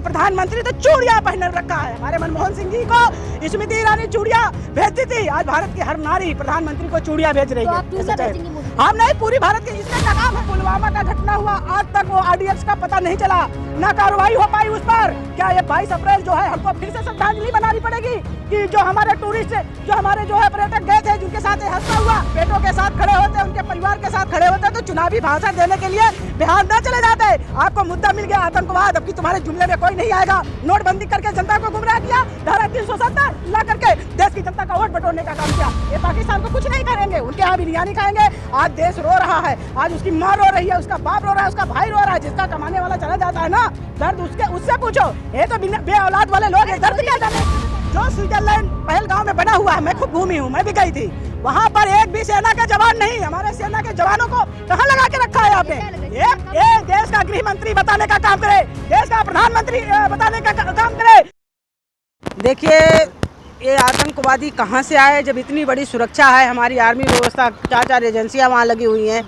प्रधानमंत्री तो चूड़ियां पहन रखा है। हमारे मनमोहन सिंह जी को स्मृति ईरानी चूड़ियां भेजती थी, आज भारत की हर नारी प्रधानमंत्री को चूड़ियां भेज रही है। हम नहीं, पूरी भारत की। इसमें क्या काम है? पुलवामा का घटना हुआ, आज तक वो RDX का पता नहीं चला, ना कार्रवाई हो पाई उस पर। क्या ये 22 अप्रैल जो है हमको फिर से श्रद्धांजलि बनानी पड़ेगी कि जो हमारे टूरिस्ट, जो हमारे जो है पर्यटक गए थे, जिनके साथ हादसा हुआ, बेटों के साथ खड़े होते, उनके परिवार के साथ खड़े होते, तो चुनावी भाषण देने के लिए बिहार न चले जाते। आपको मुद्दा मिल गया आतंकवाद, अब की तुम्हारे जुमले में कोई नहीं आएगा। नोटबंदी करके जनता को गुमराह किया, धारा 370 ला करके देश की जनता का वोट बटोरने का काम किया। ये पाकिस्तान को कुछ नहीं करेंगे, उनके यहाँ बिरयानी खाएंगे। आज देश रो रहा है, आज उसकी माँ रो रही है, उसका बाप रो रहा है, उसका भाई रो रहा है। जिसका कमाने वाला चला जाता है ना, दर्द उससे पूछो। ये तो बे औलाद वाले लोग हैं, दर्द क्या जाने। जो स्विट्जरलैंड पहलगांव में बना हुआ है, मैं खुद घूमी हूँ, मैं भी गई थी। वहाँ पर एक भी सेना के जवान नहीं। हमारे सेना के जवानों को कहाँ लगा के रखा है आपने? ये देश का गृह मंत्री बताने का काम करे, देश का प्रधानमंत्री बताने का काम करे। देखिए, ये आतंकवादी कहाँ से आए? जब इतनी बड़ी सुरक्षा है, हमारी आर्मी व्यवस्था, 4 एजेंसियाँ वहाँ लगी हुई हैं,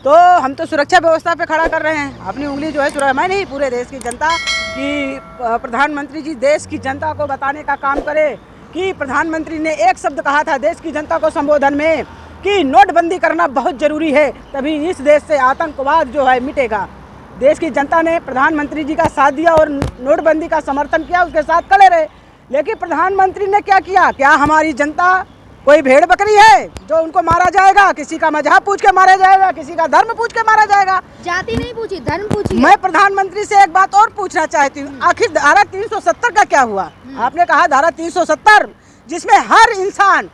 तो हम तो सुरक्षा व्यवस्था पे खड़ा कर रहे हैं अपनी उंगली जो है। मैं नहीं, पूरे देश की जनता कि प्रधानमंत्री जी देश की जनता को बताने का काम करे कि प्रधानमंत्री ने एक शब्द कहा था देश की जनता को संबोधन में कि नोटबंदी करना बहुत ज़रूरी है, तभी इस देश से आतंकवाद जो है मिटेगा। देश की जनता ने प्रधानमंत्री जी का साथ दिया और नोटबंदी का समर्थन किया, उसके साथ खड़े रहे। लेकिन प्रधानमंत्री ने क्या किया? क्या हमारी जनता कोई भेड़ बकरी है जो उनको मारा जाएगा? किसी का मजहब पूछ के मारा जाएगा, किसी का धर्म पूछ के मारा जाएगा? जाति नहीं पूछी, धर्म पूछी। मैं प्रधानमंत्री से एक बात और पूछना चाहती हूँ, आखिर धारा 370 का क्या हुआ? आपने कहा धारा 370 जिसमें हर इंसान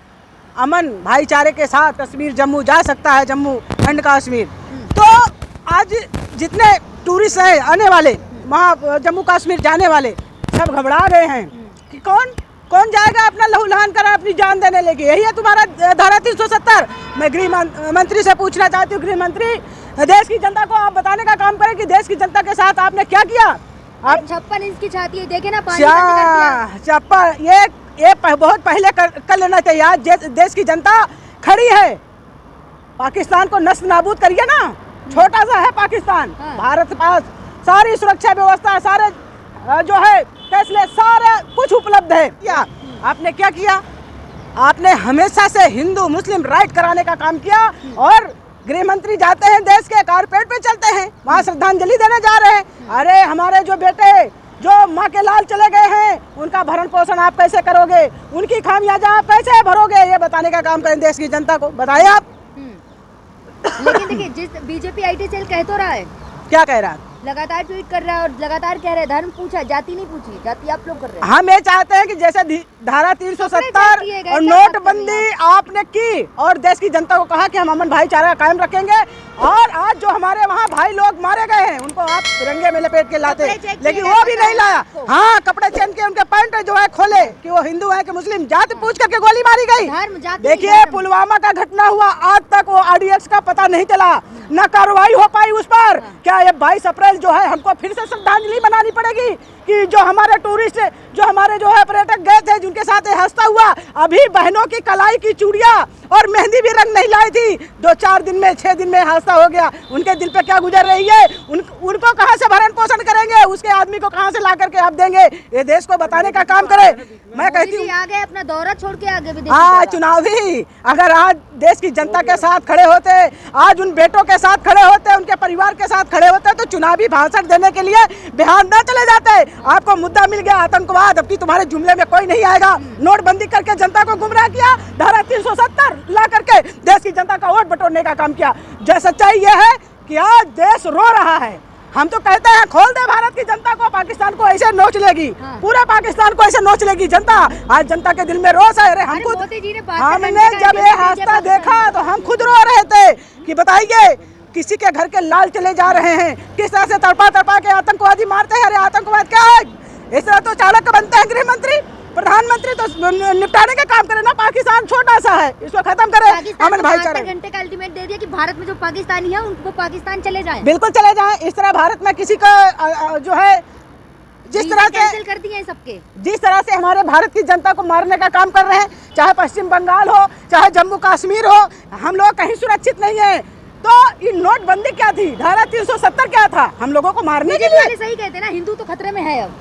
अमन भाईचारे के साथ कश्मीर जम्मू जा सकता है, जम्मू एंड कश्मीर। तो आज जितने टूरिस्ट हैं आने वाले, वहाँ जम्मू कश्मीर जाने वाले, सब घबरा गए हैं कि कौन जाएगा अपना लहू लहान कर अपनी जान देने लगी। यही है तुम्हारा धारा 370। मैं गृह मंत्री से पूछना चाहती हूँ, गृह मंत्री देश की जनता को आप बताने का काम करें कि देश की जनता के साथ आपने क्या किया। आप 56 इंच की छाती है, देखे ना, पानी छप्पन, ये बहुत पहले कर लेना चाहिए। आज देश की जनता खड़ी है, पाकिस्तान को नष्ट नाबूद करिए ना। छोटा सा है पाकिस्तान, भारत पास सारी सुरक्षा व्यवस्था, सारे जो है फैसले, सारे कुछ उपलब्ध है। क्या आपने क्या किया? आपने हमेशा से हिंदू मुस्लिम राइट कराने का काम किया और गृह मंत्री जाते हैं देश के कारपेट पे चलते हैं, वहाँ श्रद्धांजलि देने जा रहे हैं। अरे हमारे जो बेटे जो माँ के लाल चले गए हैं, उनका भरण पोषण आप कैसे करोगे? उनकी खामियाजा आप कैसे भरोगे? ये बताने का काम करें देश की जनता को, बताइए आप। लेकिन देखिए, जिस बीजेपी IT सेल कह तो रहा है, क्या कह रहा है? लगातार ट्वीट कर रहा है और लगातार कह रहे हैं धर्म पूछा, जाति नहीं पूछी। जाति आप लोग कर रहे हैं। हम ये चाहते हैं कि जैसे धारा 370 और नोटबंदी आपने की और देश की जनता को कहा कि हम अमन भाईचारा कायम रखेंगे, और आज जो हमारे वहाँ भाई लोग मारे गए हैं उनको आप तिरंगे में लपेट के लाते, लेकिन वो भी नहीं लाया। हाँ, कपड़े चेंज के उनके पैंट जो है खोले कि वो हिंदू है कि मुस्लिम, जाति पूछ करके गोली मारी गई। देखिए, पुलवामा का घटना हुआ, आज तक वो RDX का पता नहीं चला, ना कार्रवाई हो पाई उस पर। क्या ये 22 अप्रैल जो है हमको फिर से श्रद्धांजलि बनानी पड़ेगी कि जो हमारे टूरिस्ट, जो हमारे जो है पर्यटक गए थे, जिनके साथ हादसा हुआ, अभी बहनों की कलाई की चूड़ियां और मेहंदी भी रंग नहीं लाई थी, 2-4 दिन में 6 दिन में हादसा हो गया। उनके दिल पे क्या गुजर रही है? उनको कहाँ से भरण पोषण करेंगे? उसके आदमी को कहाँ से ला करके आप देंगे? ये देश को बताने का काम करे। मैं कहती हूँ आगे अपना दौरा छोड़ के आगे भी, हाँ, चुनावी अगर आज देश की जनता के साथ खड़े होते, आज उन बेटों के साथ खड़े होते, उनके परिवार के साथ खड़े होते, तो चुनावी भाषण देने के लिए बिहार न चले जाते। आपको मुद्दा मिल गया आतंकवाद, अब की तुम्हारे जुमले में कोई नहीं आएगा। नोटबंदी करके जनता को गुमराह किया, धारा 370 ला करके देश की जनता का वोट बटोरने का काम किया। जो सच्चाई ये है कि आज देश रो रहा है। हम तो कहते हैं खोल दे भारत की जनता को, पाकिस्तान को ऐसे नोच लेगी, पूरे पाकिस्तान को ऐसे नोच लेगी जनता। आज जनता के दिल में रोष है। अरे हमने जब ये हादसा देखा तो हम खुद रो रहे थे कि बताइए, किसी के घर के लाल चले जा रहे हैं, किस तरह से तड़पा के आतंकवादी मारते हैं। अरे आतंकवाद क्या है? इस तरह तो चालक बनते हैं गृह मंत्री, प्रधानमंत्री तो निपटाने का काम करे ना। पाकिस्तान छोटा सा है, इसको खत्म करे। अमन भाईचारा घंटे का अल्टीमेट दे दिया कि भारत में जो पाकिस्तानी है उनको पाकिस्तान चले जाएं। बिल्कुल चले जाएं। इस तरह भारत में किसी का जो है जिस तरह से कर दिए सबके, जिस तरह से हमारे भारत की जनता को मारने का काम कर रहे हैं, चाहे पश्चिम बंगाल हो, चाहे जम्मू कश्मीर हो, हम लोग कहीं सुरक्षित नहीं है। तो ये नोटबंदी क्या थी? धारा 370 क्या था? हम लोगों को मारने के लिए। सही कहते हैं ना, हिंदू तो खतरे में है अब।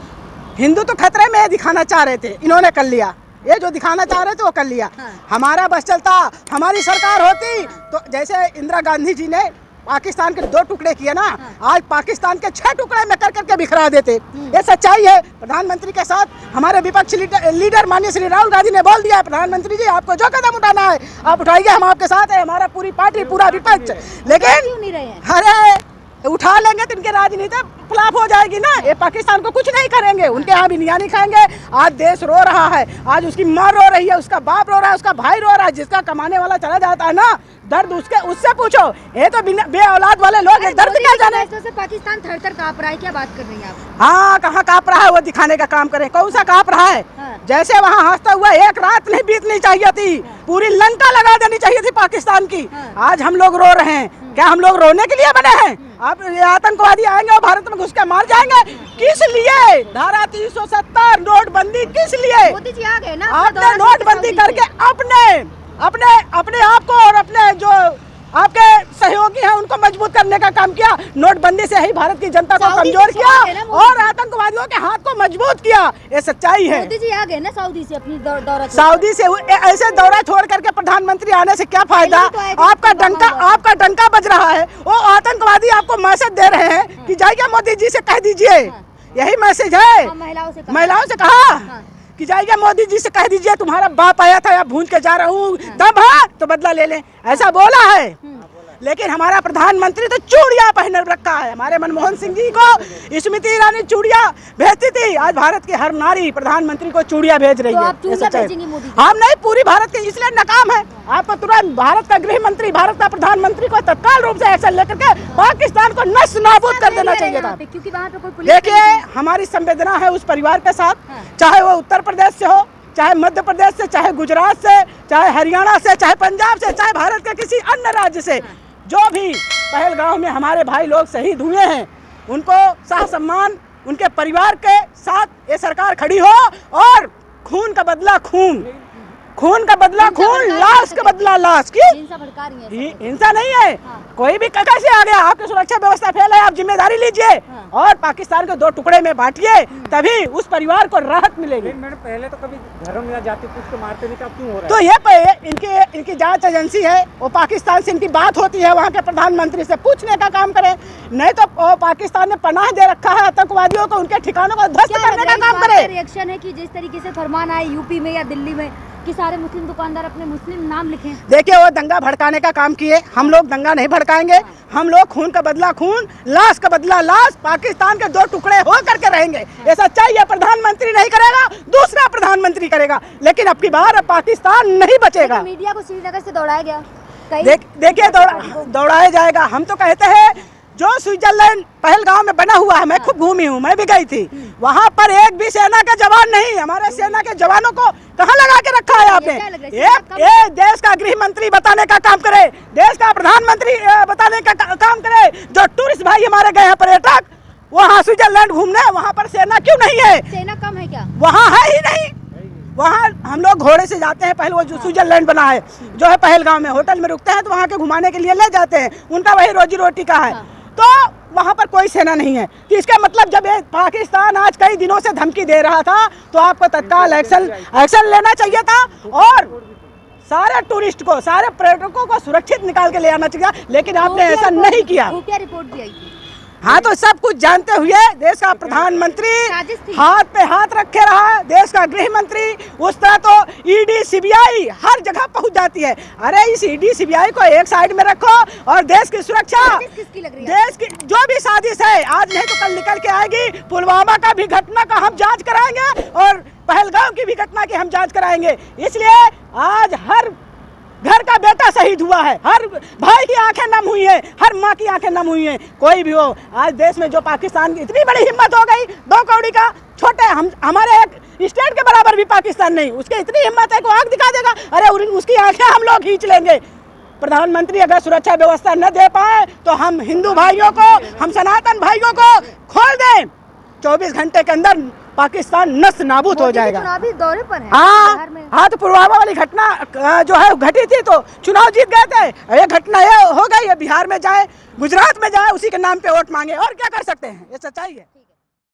हिंदू तो खतरे में दिखाना चाह रहे थे, इन्होंने कर लिया। ये जो दिखाना चाह रहे थे वो कर लिया। हमारा बस चलता, हमारी सरकार होती तो जैसे इंदिरा गांधी जी ने पाकिस्तान के 2 टुकड़े किए ना, आज पाकिस्तान के 6 टुकड़े में कर करके बिखरा देते। ये सच्चाई है। प्रधानमंत्री के साथ हमारे विपक्ष लीडर माननीय श्री राहुल गांधी ने बोल दिया है, प्रधानमंत्री जी आपको जो कदम उठाना है आप उठाइए, हम आपके साथ है, हमारा पूरी पार्टी पूरा विपक्ष। लेकिन अरे उठा लेंगे तो इनकी राजनीति फ्लॉप हो जाएगी ना। ये पाकिस्तान को कुछ नहीं करेंगे, उनके यहाँ भी नहीं खाएंगे। आज देश रो रहा है, आज उसकी माँ रो रही है, उसका बाप रो रहा है, उसका भाई रो रहा है। जिसका कमाने वाला चला जाता है ना, दर्द उससे पूछो। ये तो बे औलाद वाले लोग दर्द क्या जाने। से पाकिस्तान थर-थर काँप रहा है, क्या बात कर रही हैं आप? हाँ, कहाँ काँप रहा है वो दिखाने का काम करें। कौन सा काँप रहा है? जैसे वहाँ हंसता हुआ एक रात नहीं बीतनी चाहिए थी, पूरी लंका लगा देनी चाहिए थी पाकिस्तान की। आज हम लोग रो रहे हैं, क्या हम लोग रोने के लिए बने हैं? अब आतंकवादी आएंगे और भारत में घुस के मार जाएंगे, किस लिए? धारा 370 नोटबंदी किस लिए? मोदी जी आ गए ना, आपने नोटबंदी करके अपने आप को और अपने जो आपके सहयोगी हैं उनको मजबूत करने का काम किया। नोटबंदी से ही भारत की जनता को कमजोर किया और आतंकवादियों के हाथ को मजबूत किया। ये सच्चाई है। मोदी जी आ गए ना सऊदी से, अपनी दौरा सऊदी से ऐसे दौरा छोड़ करके प्रधानमंत्री आने से क्या फायदा? आपका डंका बज रहा है, वो आतंकवादी आपको मैसेज दे रहे हैं कि जाइए मोदी जी से कह दीजिए। यही मैसेज है। महिलाओं से कहा कि जाइए मोदी जी से कह दीजिए तुम्हारा बाप आया था, या भूंज के जा रहा हूँ, दम है तो बदला ले लें, ऐसा बोला है। लेकिन हमारा प्रधानमंत्री तो चूड़ियां पहन रखा है। हमारे मनमोहन सिंह जी को स्मृति ईरानी चूड़ियां भेजती थी, आज भारत की हर नारी प्रधानमंत्री को चूड़ियां भेज रही है। हम नहीं, पूरी भारत की इसलिए नाकाम है। आपको तुरंत भारत का गृह मंत्री, भारत का प्रधानमंत्री को तत्काल रूप से एक्शन लेकर के पाकिस्तान को नष्ट नाबूद कर देना चाहिए था। देखिए, हमारी संवेदना है उस परिवार के साथ, चाहे वो उत्तर प्रदेश से हो, चाहे मध्य प्रदेश से, चाहे गुजरात से, चाहे हरियाणा से, चाहे पंजाब से, चाहे भारत के किसी अन्य राज्य से। जो भी पहलगांव में हमारे भाई लोग शहीद हुए हैं, उनको सह सम्मान उनके परिवार के साथ ये सरकार खड़ी हो और खून का बदला खून, खून का बदला खून, लाश का बदला लाश की। हिंसा नहीं है। कोई भी कैसे आ गया, आपकी सुरक्षा व्यवस्था फेल है, आप जिम्मेदारी लीजिए और पाकिस्तान को 2 टुकड़े में बांटिए, तभी उस परिवार को राहत मिलेगी। मैंने पहले तो कभी धर्म या जाति कुछ को मारते नहीं, अब क्यों हो रहा है? तो ये इनकी जांच एजेंसी है, वो पाकिस्तान से इनकी बात होती है, वहाँ के प्रधानमंत्री से पूछने का काम करें। नहीं तो पाकिस्तान ने पनाह दे रखा है आतंकवादियों को, उनके ठिकानों को ध्वस्त करने का काम करे। रिएक्शन है कि जिस तरीके से फरमान आए यूपी में या दिल्ली में कि सारे मुस्लिम दुकानदार अपने मुस्लिम नाम लिखें। देखिए, वो दंगा भड़काने का काम किए, हम लोग दंगा नहीं भड़काएंगे। हम लोग खून का बदला खून, लाश का बदला लाश, पाकिस्तान के 2 टुकड़े हो करके रहेंगे। ये सच्चाई है। प्रधानमंत्री नहीं करेगा, दूसरा प्रधानमंत्री करेगा, लेकिन अब की बार पाकिस्तान नहीं बचेगा। मीडिया को श्रीनगर से दौड़ाया गया। देखिए, दौड़ाया जाएगा। हम तो कहते हैं जो स्विट्जरलैंड पहलगांव में बना हुआ है, मैं खूब घूमी हूँ, मैं भी गई थी, वहाँ पर एक भी सेना का जवान नहीं। हमारे सेना के जवानों को कहाँ लगा के रखा है आपने? ये देश का गृह मंत्री बताने का काम करे, देश का प्रधानमंत्री बताने का काम करे। जो टूरिस्ट भाई हमारे गए हैं पर्यटक वहाँ स्विट्जरलैंड घूमने, वहाँ पर सेना क्यों नहीं है? सेना कम है क्या? वहाँ है ही नहीं। वहाँ हम लोग घोड़े से जाते हैं। पहले वो जो स्विट्जरलैंड बना है, जो है पहलगांव में, होटल में रुकते हैं तो वहाँ के घुमाने के लिए ले जाते हैं, उनका वही रोजी रोटी का है। तो वहाँ पर कोई सेना नहीं है। तो इसका मतलब जब पाकिस्तान आज कई दिनों से धमकी दे रहा था तो आपको तत्काल एक्शन लेना चाहिए था और सारे टूरिस्ट को, सारे पर्यटकों को सुरक्षित निकाल के ले आना चाहिए, लेकिन आपने ऐसा नहीं किया। रिपोर्ट भी आई थी। हाँ, तो सब कुछ जानते हुए देश का प्रधानमंत्री हाथ पे हाथ रखे रहा, देश का गृह मंत्री, उस तरह तो ईडी सीबीआई हर जगह पहुंच जाती है। अरे इस ईडी सीबीआई को एक साइड में रखो और देश की सुरक्षा, देश की जो भी साजिश है आज नहीं तो कल निकल के आएगी। पुलवामा का भी घटना का हम जांच कराएंगे और पहलगांव की भी घटना की हम जांच कराएंगे। इसलिए आज हर घर का बेटा शहीद हुआ है, हर भाई की आंखें नम हुई है, हर माँ की आंखें नम हुई हैं। कोई भी हो, आज देश में जो पाकिस्तान की इतनी बड़ी हिम्मत हो गई, 2 कौड़ी का छोटे हमारे एक स्टेट के बराबर भी पाकिस्तान नहीं, उसकी इतनी हिम्मत है कि आग दिखा देगा। अरे उसकी आंखें हम लोग खींच लेंगे। प्रधानमंत्री अगर सुरक्षा व्यवस्था न दे पाए तो हम हिंदू भाइयों को, हम सनातन भाइयों को खोल दें, 24 घंटे के अंदर पाकिस्तान नष्ट नाबूद हो जाएगा। चुनावी दौरे पर है। हाँ, तो पुलवामा वाली घटना जो है घटी थी तो चुनाव जीत गए थे। ये घटना ये हो गई, ये बिहार में जाए, गुजरात में जाए, उसी के नाम पे वोट मांगे, और क्या कर सकते हैं? ये सच्चाई है।